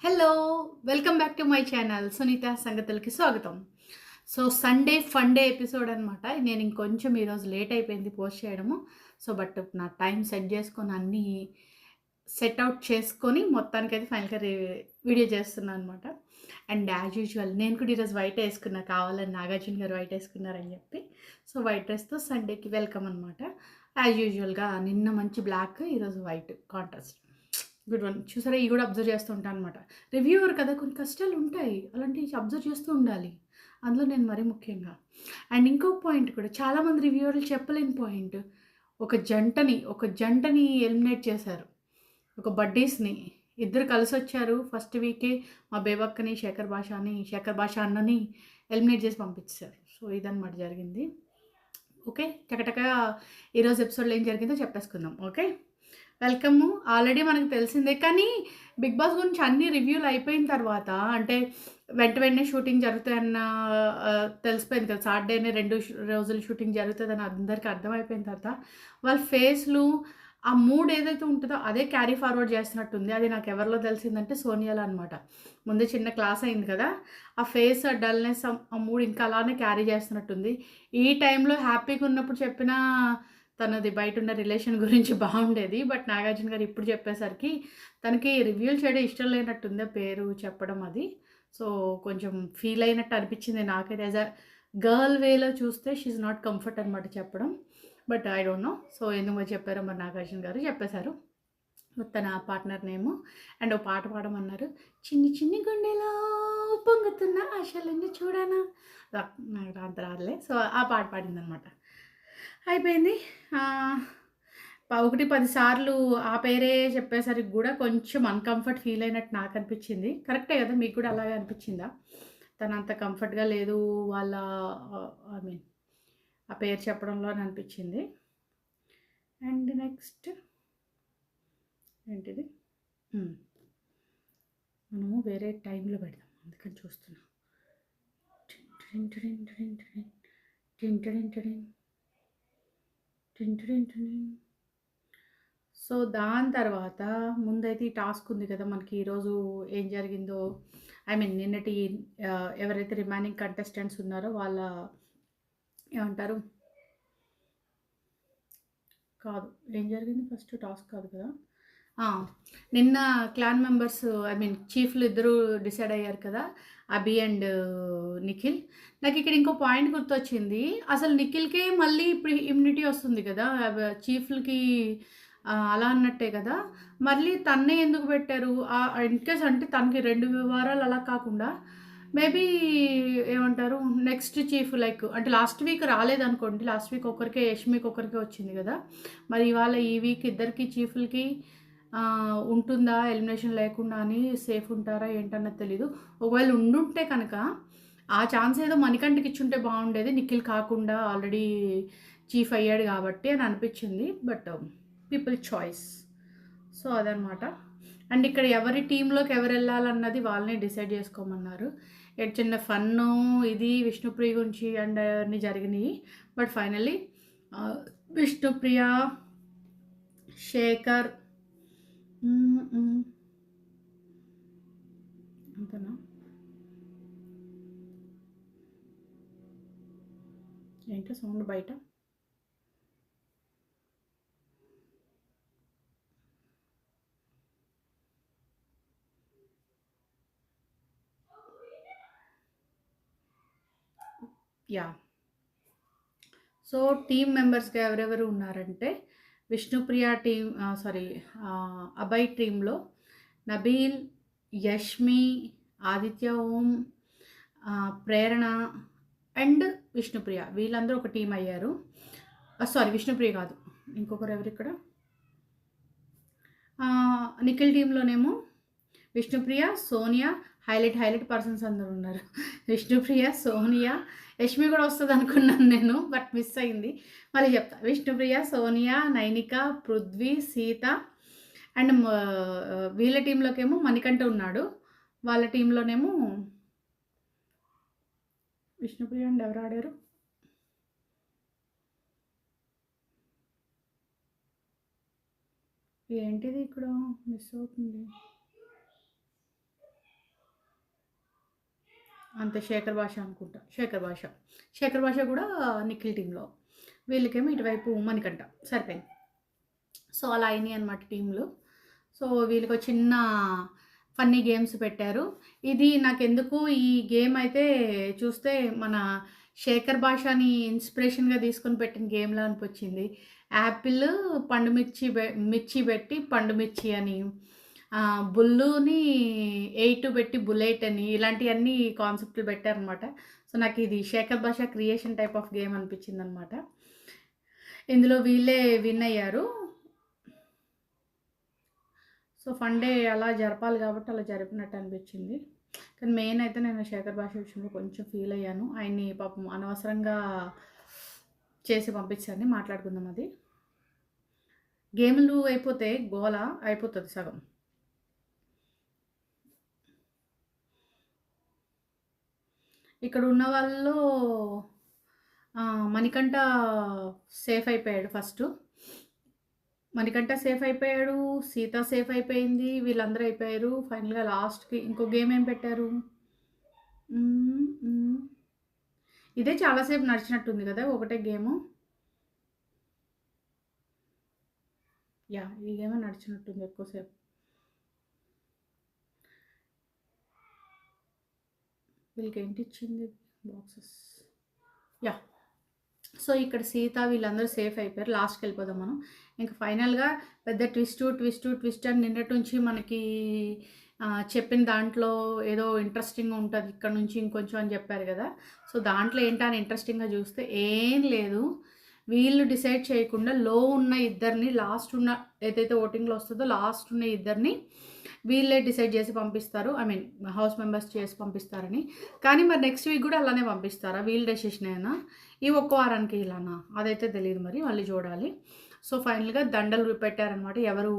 Hello! Welcome back to my channel. Sunitha సంగతులకి స్వాగతం. So, Sunday fun day episode అనమాట. నేను ఇంకొంచెం ఈరోజు లేట్ అయిపోయింది పోస్ట్ చేయడము. సో, బట్ నా టైం సెట్ చేసుకొని అన్నీ సెట్ అవుట్ చేసుకొని మొత్తానికైతే ఫైనల్‌గా వీడియో చేస్తున్నాను అనమాట. అండ్ యాజ్ యూజువల్ నేను కూడా ఈరోజు వైట్ ఏసుకున్నా కావాలని నాగార్జున గారు వైట్ ఏసుకున్నారని చెప్పి. సో, వైట్ డ్రెస్‌తో సండేకి వెల్కమ్ అనమాట. యాజ్ యూజువల్‌గా నిన్న మంచి బ్లాక్, ఈరోజు వైట్ కాంట్రాస్ట్. Good one. చూసారా ఇవి కూడా అబ్జర్వ్ చేస్తూ ఉంటాను అనమాట. రివ్యూవర్ కదా కొన్ని కష్టాలు ఉంటాయి. అలాంటివి అబ్జర్వ్ చేస్తూ ఉండాలి. అందులో నేను మరీ ముఖ్యంగా. అండ్ ఇంకొక పాయింట్ కూడా చాలామంది రివ్యూవర్లు చెప్పలేని పాయింట్. ఒక జంటని ఎలిమినేట్ చేశారు. ఒక బడ్డీస్‌ని. ఇద్దరు కలిసొచ్చారు. ఫస్ట్ వీకే మా బేబక్కని, శేఖర్ భాష అన్నని ఎలిమినేట్ చేసి పంపించేశారు. సో, ఇదనమాట జరిగింది. ఓకే. టకటకా ఈరోజు ఎపిసోడ్‌లో ఏం జరిగిందో చెప్పేసుకుందాం. ఓకే. వెల్కము. ఆల్రెడీ మనకు తెలిసిందే. కానీ 'బిగ్ బాస్' గురించి అన్ని రివ్యూలు అయిపోయిన తర్వాత అంటే వెంటనే షూటింగ్ జరుగుతాయన్న తెలిసిపోయింది కదా! సాటర్డేనే 2 రోజులు షూటింగ్ జరుగుతదని అందరికి అర్థమైపోయిన తర్వాత వాళ్ళ ఫేస్‌లు ఆ మూడ్ ఏదైతే ఉంటదో అదే క్యారీ ఫార్వర్డ్ చేస్తున్నట్టుంది. అది నాకు ఎవరిలో తెలిసిందంటే సోనియాలో అనమాట. ముందే చిన్న క్లాస్ అయింది కదా! ఆ ఫేస్, ఆ డల్‌నెస్, ఆ మూడ్ ఇంకా అలానే క్యారీ చేస్తున్నట్టుంది. ఈ టైంలో హ్యాపీగా ఉన్నప్పుడు చెప్పినా తనది బయటున్న రిలేషన్ గురించి బావుండేది. బట్ నాగార్జున గారు ఇప్పుడు చెప్పేసరికి తనకి రివీల్ చేయడం ఇష్టం లేనట్టుంది ఆ పేరు చెప్పడం అది. సో, కొంచెం ఫీల్ అయినట్టు అనిపించింది నాకైతే. యాస్ ఎ గర్ల్ వేలో చూస్తే షీ ఈస్ నాట్ కంఫర్ట్ అనమాట చెప్పడం. But I don't know. So, ఎందుకు మరి చెప్పారో మరి నాగార్జున గారు చెప్పేశారు. తన పార్ట్నర్ నేము. అండ్ ఓ పాట పాడమన్నారు. చిన్ని చిన్ని గుండెలో పొంగుతున్న ఆశలన్నీ చూడనా నాకు అంత రాదులే. సో, ఆ పాట పాడిందనమాట. అయిపోయింది. ఆహ్, 1, 10 సార్లు ఆ పేరే చెప్పేసరికి గూడా కొంచెం అన్‌కంఫర్ట్ ఫీల్ అయినట్టు నాకనిపిచ్చింది. కరెక్టే గదా! మీకు గూడా అలాగే అనిపిచ్చిందా? తనంత కంఫర్ట్‌గా లేదు వాళ్ళ ఐ మీన్ ఆ పేరు చెప్పడంలో అని అనిపిచ్చింది. అండ్ నెక్స్ట్ ఏంటిది? హ్మ్. మనము వేరే టైంలో పెడదాం. అందుకని చూస్తున్నా. టిన్ టిడిన్ టిడిన్ టిడిన్ టిడిన్. టిన్ టిడిన్ టిడిన్. టిన్ టిడిన్ టిడిన్. సో, దాని తర్వాత ముందైతే ఈ టాస్క్ ఉంది కదా! మనకి ఈరోజు ఏం జరిగిందో ఐ మీన్ నిన్నటి ఎవరైతే రిమైనింగ్ కంటెస్టెంట్స్ ఉన్నారో వాళ్ళ ఏమంటారు? కాదు. ఏం జరిగింది ఫస్ట్ టాస్క్ కాదు కదా! ఆ! నిన్న క్లాన్ మెంబర్స్ ఐ మీన్ చీఫ్‌లు ఇద్దరు డిసైడ్ అయ్యారు కదా! అభి అండ్ నిఖిల్. నాకిక్కడ ఇంకో పాయింట్ గుర్తొచ్చింది. అసలు నిఖిల్‌కే మళ్ళీ ఇప్పుడు ఇమ్యూనిటీ వస్తుంది కదా! చీఫ్‌లకి అలా అన్నట్టే కదా! మళ్ళీ తన్నే ఎందుకు పెట్టారు? ఇన్‌కేస్ అంటే తనకి 2 వారాలు అలా కాకుండా మేబీ ఏమంటారు నెక్స్ట్ చీఫ్ లైక్ అంటే లాస్ట్ వీక్ రాలేదనుకోండి. లాస్ట్ వీక్ ఒకరికే యష్మికి ఒకరికే వచ్చింది కదా! మరి ఇవాళ ఈ వీక్ ఇద్దరికి చీఫ్‌లకి ఉంటుందా ఎలిమినేషన్ లేకుండా అని సేఫ్ ఉంటారా ఏంటన్నది తెలీదు. ఒకవేళ ఉండుంటే కనుక ఆ ఛాన్స్ ఏదో మణికంఠకి ఇచ్చుంటే బాగుండేది. నిఖిల్ కాకుండా ఆల్రెడీ చీఫ్ అయ్యాడు కాబట్టి అని అనిపించింది. But people choice. సో, అదనమాట. అండ్ ఇక్కడ ఎవరి టీమ్‌లోకి ఎవరెళ్ళాలన్నది వాళ్ళనే డిసైడ్ చేసుకోమన్నారు. చిన్న ఫన్ను ఇది విష్ణుప్రియ గురించి అండ్ అన్నీ జరిగినియి. బట్ ఫైనల్లీ ఆహ్, విష్ణుప్రియ, శేఖర్ హ్మ్. హ్మ్. అంతేనా? ఏంటో సౌండ్ బయట? యాహ్! సో, టీమ్ మెంబర్స్‌గా ఎవరెవరు ఉన్నారంటే, విష్ణుప్రియ టీమ్ అభయ్ టీమ్‌లో నబీల్, యష్మి, ఆదిత్య ఓం, ప్రేరణ అండ్ విష్ణుప్రియ వీళ్ళందరూ ఒక టీమ్ అయ్యారు. విష్ణుప్రియ కాదు. ఇంకొకరెవరిక్కడ? నిఖిల్ టీమ్‌లోనేమో విష్ణుప్రియ, సోనియా హైలైట్ పర్సన్స్ అందరూ ఉన్నారు. విష్ణుప్రియ, సోనియా, యష్మి కూడా వస్తదనుకున్నాను నేను. బట్ మిస్ అయింది. మళ్ళీ చెప్తా. విష్ణుప్రియ, సోనియా, నైనిక, పృథ్వీ, సీత అండ్ వీళ్ళ టీమ్‌లోకేమో మణికంఠ ఉన్నాడు. వాళ్ళ టీమ్‌లోనేమో విష్ణుప్రియ అండ్ ఎవరు ఆడారు? ఏంటిది ఇక్కడ మిస్ అవుతుంది? అంతే శేఖర్ భాష అనుకుంటా. శేఖర్ భాష కూడా నిఖిల్ టీంలో. వీళ్ళకేమో ఇటువైపు మణికంఠ. సరిపోయింది. సో అలా అయినాయి అనమాట టీంలు. సో వీళ్ళకి చిన్న ఫన్నీ గేమ్స్ పెట్టారు. ఇది నాకెందుకు ఈ గేమ్ అయితే చూస్తే మన శేఖర్ భాషని ఇన్స్పిరేషన్గా తీసుకొని పెట్టిన గేమ్లా అనిపించింది. యాపిల్ మిర్చి పెట్టి పండు మిర్చి అని, బుల్లుని 8 పెట్టి బుల్లెట్ అని, ఇలాంటివన్నీ కాన్సెప్ట్లు పెట్టారనమాట. సో నాకు ఇది శేఖర్ భాష క్రియేషన్ టైప్ ఆఫ్ గేమ్ అనిపించింది అనమాట. ఇందులో వీళ్ళే విన్ అయ్యారు. సో ఫన్ డే అలా జరపాలి కాబట్టి అలా జరిపినట్టు అనిపించింది. కానీ మెయిన్ అయితే నేను శేఖర్ భాష విషయంలో కొంచెం ఫీల్ అయ్యాను. ఆయన్ని పాపం అనవసరంగా చేసి పంపించారని మాట్లాడుకుందాం. అది గేమ్లు అయిపోతే గోల అయిపోతుంది సగం. ఇక్కడ ఉన్న వాళ్ళు మణికంఠ సేఫ్ అయిపోయాడు. మణికంఠ సేఫ్ అయిపోయాడు, సీత సేఫ్ అయిపోయింది, వీళ్ళందరూ అయిపోయారు. ఫైనల్గా లాస్ట్కి ఇంకో గేమ్ ఏం పెట్టారు, ఇదే చాలాసేపు నడిచినట్టుంది కదా ఒకటే గేము. యా ఈ గేమే నడిచినట్టుంది ఎక్కువసేపు. వీళ్ళకి ఏంటి ఇచ్చింది బాక్సెస్. యా సో ఇక్కడ సీత వీళ్ళందరూ సేఫ్ అయిపోయారు. లాస్ట్కి వెళ్ళిపోదాం మనం. ఇంకా ఫైనల్గా పెద్ద ట్విస్ట్ అని నిన్నటి నుంచి మనకి చెప్పిన దాంట్లో ఏదో ఇంట్రెస్టింగ్గా ఉంటుంది ఇక్కడ నుంచి ఇంకొంచెం అని చెప్పారు కదా. సో దాంట్లో ఏంటని ఇంట్రెస్టింగ్గా చూస్తే ఏం లేదు. వీళ్ళు డిసైడ్ చేయకుండా లో ఉన్న ఇద్దరిని, లాస్ట్ ఉన్న ఏదైతే ఓటింగ్లో వస్తుందో లాస్ట్ ఉన్న ఇద్దరిని వీళ్ళే డిసైడ్ చేసి పంపిస్తారు. ఐ మీన్ హౌస్ మెంబర్స్ చేసి పంపిస్తారని. కానీ మరి నెక్స్ట్ వీక్ కూడా అలానే పంపిస్తారా, వీళ్ళ డెసిషన్ అయినా ఈ ఒక్క వారానికి ఇలానా అదైతే తెలియదు, మరి మళ్ళీ చూడాలి. సో ఫైనల్గా దండలు పెట్టారనమాట. ఎవరు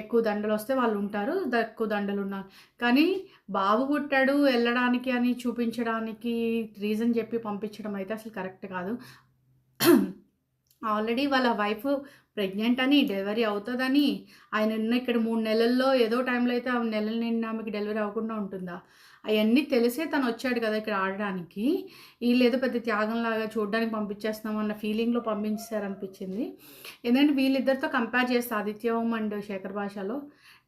ఎక్కువ దండలు వస్తే వాళ్ళు ఉంటారు, ఎక్కువ దండలు ఉన్నారు. కానీ బాబు పుట్టాడు వెళ్ళడానికి అని చూపించడానికి రీజన్ చెప్పి పంపించడం అయితే అసలు కరెక్ట్ కాదు. ఆల్రెడీ వాళ్ళ వైఫ్ ప్రెగ్నెంట్ అని, డెలివరీ అవుతుందని, ఆయన ఉన్న ఇక్కడ 3 నెలల్లో ఏదో టైంలో అయితే ఆ నెలలు నిండి ఆమెకి డెలివరీ అవ్వకుండా ఉంటుందా, అవన్నీ తెలిసే తను వచ్చాడు కదా ఇక్కడ ఆడడానికి. వీళ్ళు ఏదో పెద్ద త్యాగంలాగా చూడడానికి పంపించేస్తున్నాం అన్న ఫీలింగ్లో పంపించారనిపించింది. ఎందుకంటే వీళ్ళిద్దరితో కంపేర్ చేస్తే ఆదిత్య ఓం అండ్ శేఖర్ భాషలో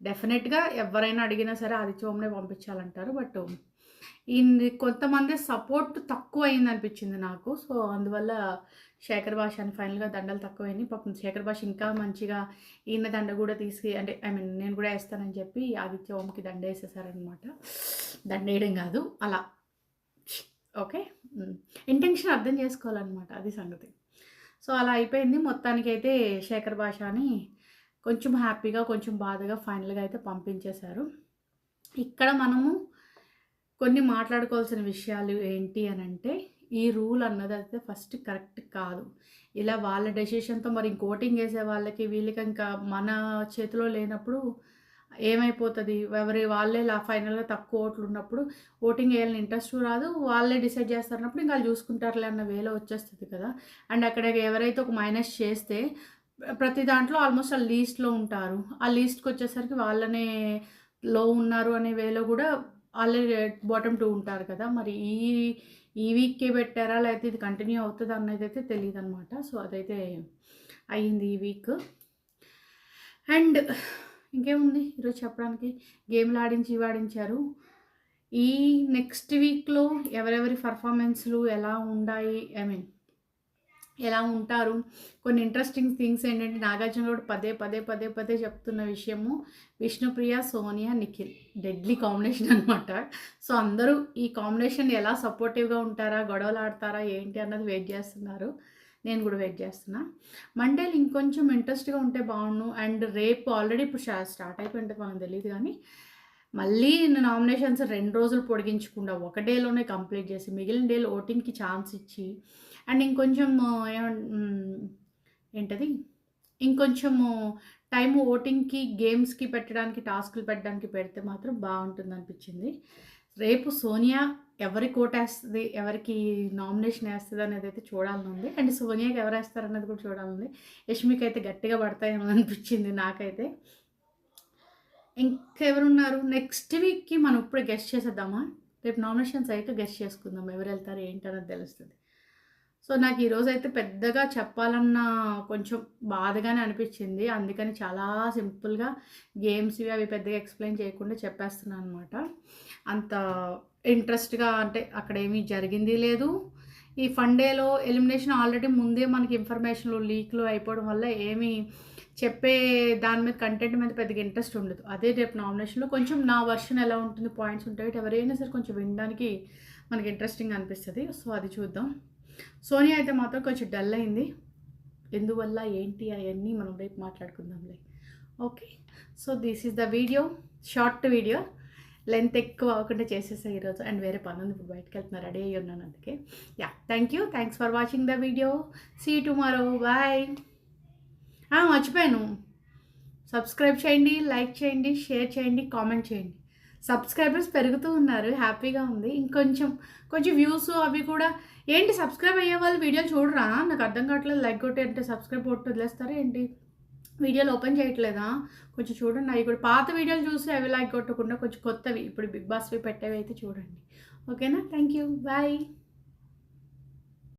డెఫినెట్గా ఎవరైనా అడిగినా సరే ఆదిత్య ఓంనే పంపించాలంటారు. బట్ కొంతమంది సపోర్ట్ తక్కువ అయింది అనిపించింది నాకు. సో అందువల్ల శేఖర్ భాష అని ఫైనల్గా దండలు తక్కువైనాయి. పాపం శేఖర్ భాష ఇంకా మంచిగా ఈయన దండ కూడా అంటే ఐ మీన్ నేను కూడా వేస్తానని చెప్పి ఆదిత్య ఓంకి దండ వేసేసారనమాట. దండ వేయడం కాదు, అలా ఓకే ఇంటెన్షన్ అర్థం చేసుకోవాలన్నమాట, అది సంగతి. సో అలా అయిపోయింది. మొత్తానికి అయితే శేఖర్ భాష అని కొంచెం హ్యాపీగా కొంచెం బాధగా ఫైనల్గా అయితే పంపించేశారు. ఇక్కడ మనము కొన్ని మాట్లాడుకోవాల్సిన విషయాలు ఏంటి అని అంటే, ఈ రూల్ అన్నది అయితే ఫస్ట్ కరెక్ట్ కాదు. ఇలా వాళ్ళ డెసిషన్తో మరి ఓటింగ్ వేసే వాళ్ళకి వీళ్ళకి ఇంకా మన చేతిలో లేనప్పుడు ఏమైపోతుంది, వాళ్ళే ఫైనల్గా తక్కువ ఓట్లు ఉన్నప్పుడు ఓటింగ్ వేయాలని ఇంట్రెస్ట్ రాదు, వాళ్ళే డిసైడ్ చేస్తారన్నప్పుడు ఇంకా వాళ్ళు చూసుకుంటారులే అన్న వేలో వచ్చేస్తుంది కదా. అండ్ అక్కడ ఎవరైతే ఒక మైనస్ చేస్తే ప్రతి దాంట్లో ఆల్మోస్ట్ ఆ లీస్ట్లో ఉంటారు. ఆ లీస్ట్కి వచ్చేసరికి వాళ్ళనే లో ఉన్నారు అనే వేలో కూడా వాళ్ళే బాటమ్ 2 ఉంటారు కదా. మరి ఈ వీక్కే పెట్టారా లేకపోతే ఇది కంటిన్యూ అవుతుంది అన్నది అయితే తెలియదు అనమాట. సో అదైతే అయ్యింది ఈ వీక్. అండ్ ఇంకేముంది ఈరోజు చెప్పడానికి, గేమ్లు ఆడించారు. ఈ నెక్స్ట్ వీక్లో ఎవరెవరి పర్ఫార్మెన్స్లు ఎలా ఉన్నాయి, ఐ మీన్ ఎలా ఉంటారు. కొన్ని ఇంట్రెస్టింగ్ థింగ్స్ ఏంటంటే నాగార్జున కూడా పదే చెప్తున్న విషయము, విష్ణుప్రియ, సోనియా, నిఖిల్ డెడ్లీ కాంబినేషన్ అనమాట. సో అందరూ ఈ కాంబినేషన్ ఎలా సపోర్టివ్గా ఉంటారా, గొడవలు ఆడతారా ఏంటి అన్నది వెయిట్ చేస్తున్నారు. నేను కూడా వెయిట్ చేస్తున్నా. మండేలు ఇంకొంచెం ఇంట్రెస్ట్గా ఉంటే బాగుండు. అండ్ రేపు ఆల్రెడీ ఇప్పుడు స్టార్ట్ అయిపోయింటుంది మనకు తెలియదు, కానీ మళ్ళీ నామినేషన్స్ 2 రోజులు పొడిగించకుండా ఒక డేలోనే కంప్లీట్ చేసి మిగిలిన డేలు ఓటింగ్కి ఛాన్స్ ఇచ్చి అండ్ ఇంకొంచెము టైము ఓటింగ్కి గేమ్స్కి పెట్టడానికి టాస్క్లు పెట్టడానికి పెడితే మాత్రం బాగుంటుంది అనిపించింది. రేపు సోనియా ఎవరికి ఓటేస్తుంది, ఎవరికి నామినేషన్ వేస్తుంది అనేది అయితే చూడాలని ఉంది. అండ్ సోనియాకి ఎవరు వేస్తారన్నది కూడా చూడాలని. యష్మికి అయితే గట్టిగా పడతాయేమో అనిపించింది నాకైతే. ఇంకెవరున్నారు నెక్స్ట్ వీక్కి మనం ఇప్పుడే గెస్ట్ చేసేద్దామా. రేపు నామినేషన్స్ అయ్యాక గెస్ట్ చేసుకుందాం ఎవరు వెళ్తారు ఏంటన్నది తెలుస్తుంది. సో నాకు ఈరోజైతే పెద్దగా చెప్పాలన్న కొంచెం బాధగానే అనిపించింది. అందుకని చాలా సింపుల్గా గేమ్స్ అవి పెద్దగా ఎక్స్ప్లెయిన్ చేయకుండా చెప్పేస్తున్నాను అనమాట. అంత ఇంట్రెస్ట్గా అంటే అక్కడ ఏమీ జరిగింది లేదు. ఈ ఫన్ డేలో ఎలిమినేషన్ ఆల్రెడీ ముందే మనకి ఇన్ఫర్మేషన్లు లీక్లు అయిపోవడం వల్ల ఏమీ చెప్పే దాని మీద కంటెంట్ మీద పెద్దగా ఇంట్రెస్ట్ ఉండదు. అదే రేపు నామినేషన్లో కొంచెం నా వర్షన్ ఎలా ఉంటుంది, పాయింట్స్ ఉంటాయి, ఎవరైనా సరే కొంచెం వినడానికి మనకి ఇంట్రెస్టింగ్ అనిపిస్తుంది. సో అది చూద్దాం. సోనియా అయితే మాత్రం కొంచెం డల్ అయింది. ఎందువల్ల ఏంటి అవన్నీ మనం రేపు మాట్లాడుకుందాంలే. Okay, so this is the video, short video, length ఎక్కువ అవ్వకుండా చేసేసా ఈరోజు. అండ్ వేరే పని ఉంది, ఇప్పుడు బయటకు వెళ్తున్నా, రెడీ అయ్యి ఉన్నాను అందుకే. Yeah, thanks for watching the video. See you tomorrow, bye. మర్చిపోయాను, సబ్స్క్రైబ్ చేయండి, లైక్ చేయండి, షేర్ చేయండి, కామెంట్ చేయండి. సబ్స్క్రైబర్స్ పెరుగుతూ ఉన్నారు, హ్యాపీగా ఉంది. కొంచెం వ్యూస్ అవి కూడా ఏంటి, సబ్స్క్రైబ్ అయ్యే వాళ్ళు వీడియోలు చూడరా? నాకు అర్థం కావట్లేదు. లైక్ కొట్టి అంటే సబ్స్క్రైబ్ కొట్టి వదిలేస్తారా ఏంటి? వీడియోలు ఓపెన్ చేయట్లేదా? కొంచెం చూడండి. అవి కూడా పాత వీడియోలు చూసి అవి లైక్ కొట్టకుండా కొంచెం కొత్తవి ఇప్పుడు బిగ్ బాస్వి పెట్టేవి అయితే చూడండి. ఓకేనా? Thank you, bye.